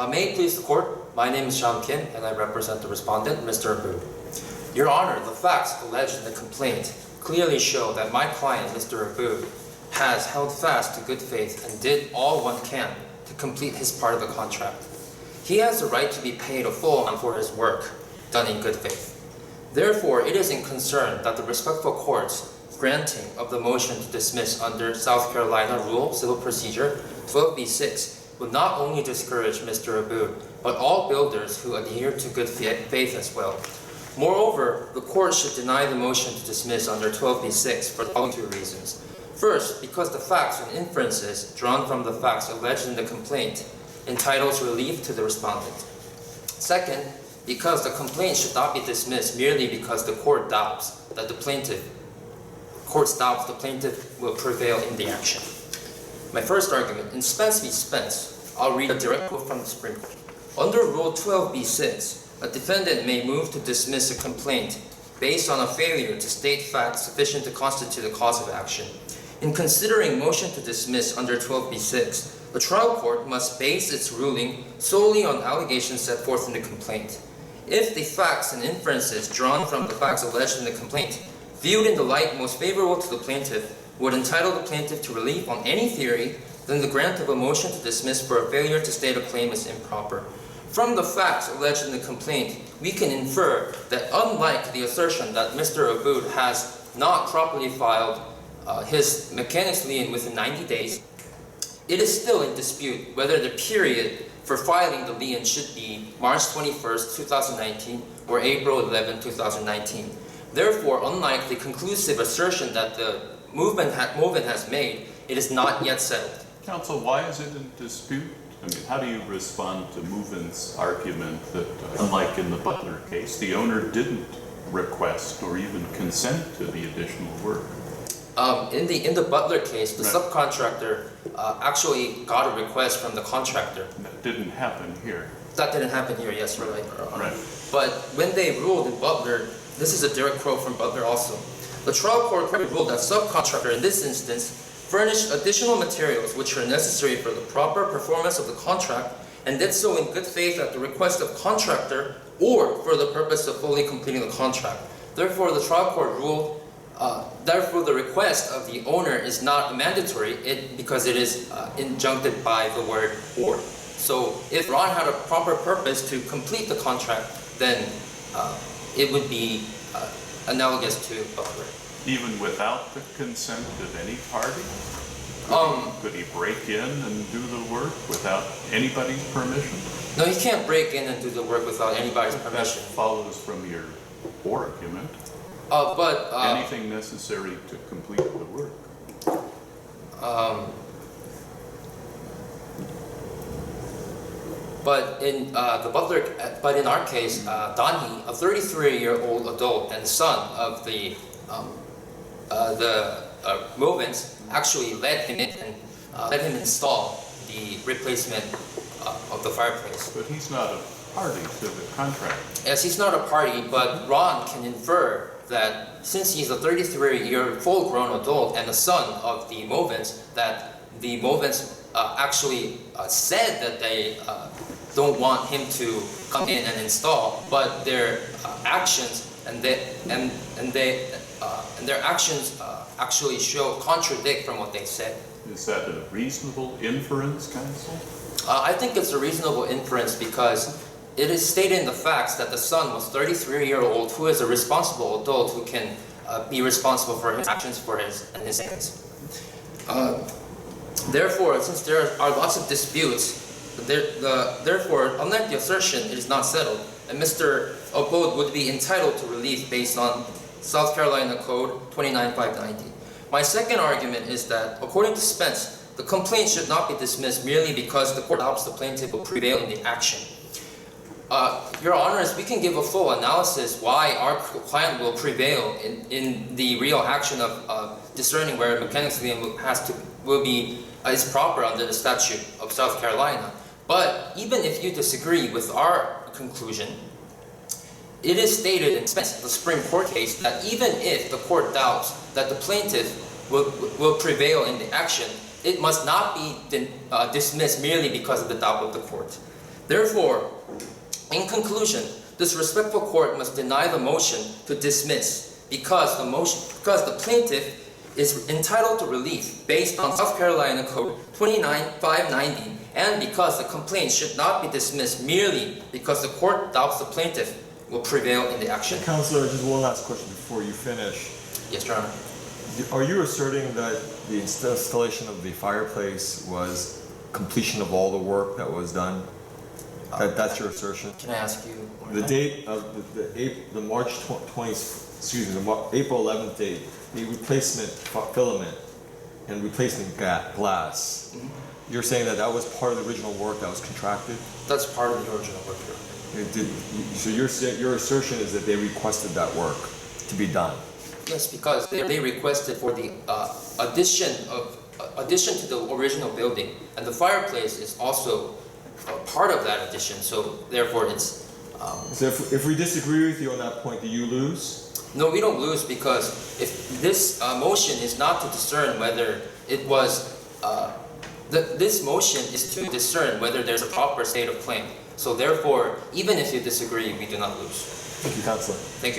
May it please the court, my name is Sean Kim and I represent the respondent, Mr. Abu. Your Honor, the facts alleged in the complaint clearly show that my client, Mr. Abu, has held fast to good faith and did all one can to complete his part of the contract. He has the right to be paid a full amount for his work done in good faith. Therefore, it is in concern that the respectful court's granting of the motion to dismiss under South Carolina Rule Civil Procedure 12b-6 would not only discourage Mr. Abu, but all builders who adhere to good faith as well. Moreover, the court should deny the motion to dismiss under 12b-6 for the following two reasons. First, because the facts and inferences drawn from the facts alleged in the complaint entitles relief to the respondent. Second, because the complaint should not be dismissed merely because the court doubts that the plaintiff will prevail in the action. My first argument, in Spence v. Spence, I'll read a direct quote from the Supreme Court. Under Rule 12b-6, a defendant may move to dismiss a complaint based on a failure to state facts sufficient to constitute a cause of action. In considering motion to dismiss under 12b-6, the trial court must base its ruling solely on allegations set forth in the complaint. If the facts and inferences drawn from the facts alleged in the complaint, viewed in the light most favorable to the plaintiff, would entitle the plaintiff to relief on any theory, then the grant of a motion to dismiss for a failure to state a claim is improper. From the facts alleged in the complaint, we can infer that unlike the assertion that Mr. Abu has not properly filed his mechanics lien within 90 days, it is still in dispute whether the period for filing the lien should be March 21st, 2019 or April 11, 2019. Therefore, unlike the conclusive assertion that the movement has made, it is not yet settled. Counsel, why is it in dispute? I mean, how do you respond to Movement's argument that, unlike in the Butler case, the owner didn't request or even consent to the additional work? In the Butler case, the subcontractor actually got a request from the contractor. That didn't happen here. That didn't happen here, yes, right. Right. But when they ruled in Butler, this is a direct quote from Butler also. The trial court ruled that subcontractor in this instance furnished additional materials which are necessary for the proper performance of the contract and did so in good faith at the request of contractor or for the purpose of fully completing the contract. Therefore, the trial court ruled therefore, the request of the owner is not mandatory because it is injuncted by the word or. So if Ron had a proper purpose to complete the contract, then it would be analogous to Butler. Even without the consent of any party? Could he break in and do the work without anybody's permission? No, he can't break in and do the work without anybody's permission. That follows from your argument. Anything necessary to complete the work. But in our case, Donnie, a 33-year-old adult and son of the movements, actually let him in and let him install the replacement of the fireplace. But he's not a party to the contract. Yes, he's not a party, but Ron can infer that since he's a 33-year full-grown adult and the son of the movements, that the movements actually said that they don't want him to come in and install, but their actions their actions actually contradict from what they said. Is that a reasonable inference, counsel? I think it's a reasonable inference because it is stated in the facts that the son was 33-year-old who is a responsible adult who can be responsible for his actions and his actions. Therefore, since there are lots of disputes, therefore, unlike the assertion, it is not settled, and Mr. Abode would be entitled to relief based on South Carolina Code 29590. My second argument is that, according to Spence, the complaint should not be dismissed merely because the court helps the plaintiff will prevail in the action. Your Honors, we can give a full analysis why our client will prevail in the real action of discerning where a mechanics lien is proper under the statute of South Carolina. But even if you disagree with our conclusion, it is stated in the Supreme Court case that even if the court doubts that the plaintiff will prevail in the action, it must not be dismissed merely because of the doubt of the court. Therefore, in conclusion, this respectful court must deny the motion to dismiss because the plaintiff is entitled to relief based on South Carolina Code 29590 and because the complaint should not be dismissed merely because the court doubts the plaintiff will prevail in the action. Counselor, just one last question before you finish. Yes, Your Honor. Are you asserting that the installation of the fireplace was completion of all the work that was done? That's your assertion? Can I ask you? The date of the March 20th, excuse me, the April 11th date, the replacement filament and replacement glass. You're saying that that was part of the original work that was contracted? That's part of the original work, Your Honor. So your assertion is that they requested that work to be done? Yes, because they requested for the addition to the original building, and the fireplace is also part of that addition. So therefore, it's. So if we disagree with you on that point, do you lose? No, we don't lose because if this motion is not to discern whether it was. This motion is to discern whether there's a proper state of claim. So therefore, even if you disagree, we do not lose. Thank you, Counselor. Thank you.